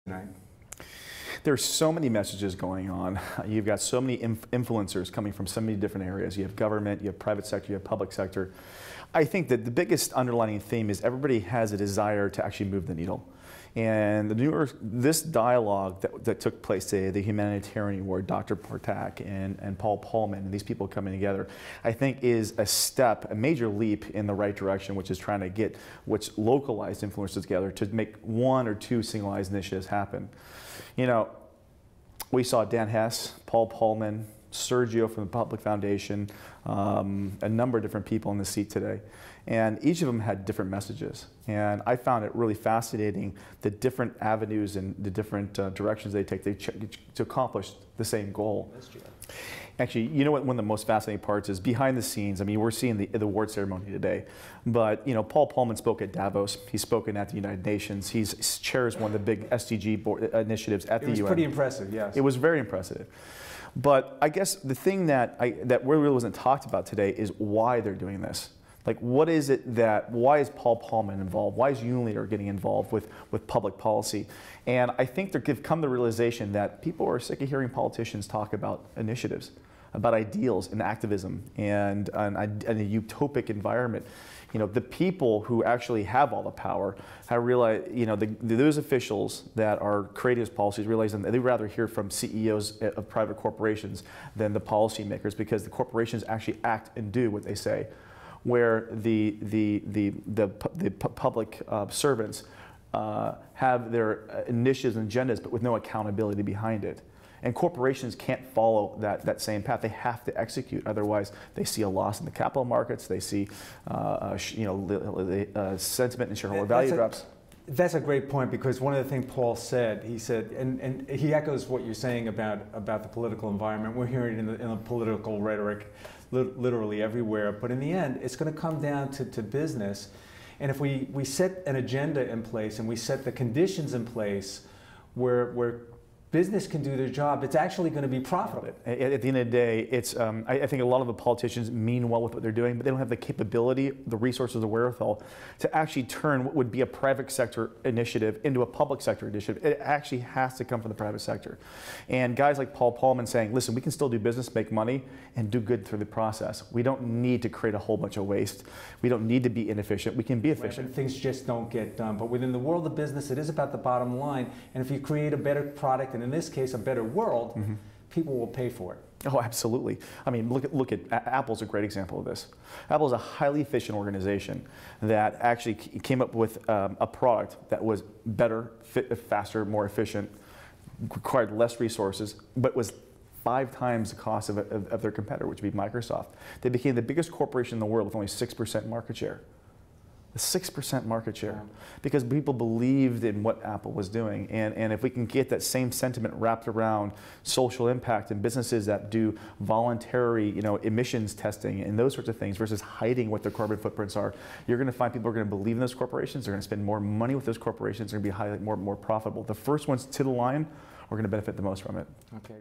tonight? There's so many messages going on. You've got so many influencers coming from so many different areas. You have government, you have private sector, you have public sector. I think that the biggest underlying theme is everybody has a desire to actually move the needle. And this dialogue that took place today, the humanitarian award, Dr. Portak and Paul Polman, and these people coming together, I think is a step, a major leap in the right direction, which is trying to get what's localized influencers together to make one or two singleized initiatives happen. You know, we saw Dan Hess, Paul Polman, Sergio from the Public Foundation, a number of different people in the seat today. And each of them had different messages. And I found it really fascinating the different avenues and the different directions they take to accomplish the same goal. Actually, you know what one of the most fascinating parts is behind the scenes. I mean, we're seeing the award ceremony today, but you know, Paul Polman spoke at Davos. He's spoken at the United Nations. He chairs one of the big SDG initiatives at the UN. It was pretty impressive, yes. It was very impressive. But I guess the thing that really wasn't talked about today is why they're doing this. Like, what is it why is Paul Polman involved? Why is Unilever getting involved with public policy? And I think they've come to the realization that people are sick of hearing politicians talk about initiatives, about ideals and activism and a utopic environment. You know, the people who actually have all the power have realized, you know, those officials that are creating those policies realize that they'd rather hear from CEOs of private corporations than the policymakers, because the corporations actually act and do what they say, where the public servants have their initiatives and agendas, but with no accountability behind it. And corporations can't follow that same path. They have to execute. Otherwise, they see a loss in the capital markets. They see, sentiment and shareholder value drops. That's a great point, because one of the things Paul said, he said, and he echoes what you're saying about the political environment. We're hearing it in the political rhetoric literally everywhere. But in the end, it's going to come down to business. And if we set an agenda in place and we set the conditions in place where business can do their job, it's actually going to be profitable. At the end of the day, it's, I think a lot of the politicians mean well with what they're doing, but they don't have the capability, the resources, the wherewithal to actually turn what would be a private sector initiative into a public sector initiative. It actually has to come from the private sector. And guys like Paul Polman saying, listen, we can still do business, make money, and do good through the process. We don't need to create a whole bunch of waste. We don't need to be inefficient. We can be efficient. Right, things just don't get done. But within the world of business, it is about the bottom line. And if you create a better product, and in this case, a better world, people will pay for it. Oh, absolutely. I mean, look at Apple's a great example of this. Apple is a highly efficient organization that actually came up with a product that was better, faster, more efficient, required less resources, but was 5 times the cost of their competitor, which would be Microsoft. They became the biggest corporation in the world with only 6% market share. A 6% market share, because people believed in what Apple was doing. And if we can get that same sentiment wrapped around social impact and businesses that do voluntary, you know, emissions testing and those sorts of things versus hiding what their carbon footprints are, you're going to find people are going to believe in those corporations. They're going to spend more money with those corporations. They're going to be more profitable. The first ones to the line are going to benefit the most from it. Okay.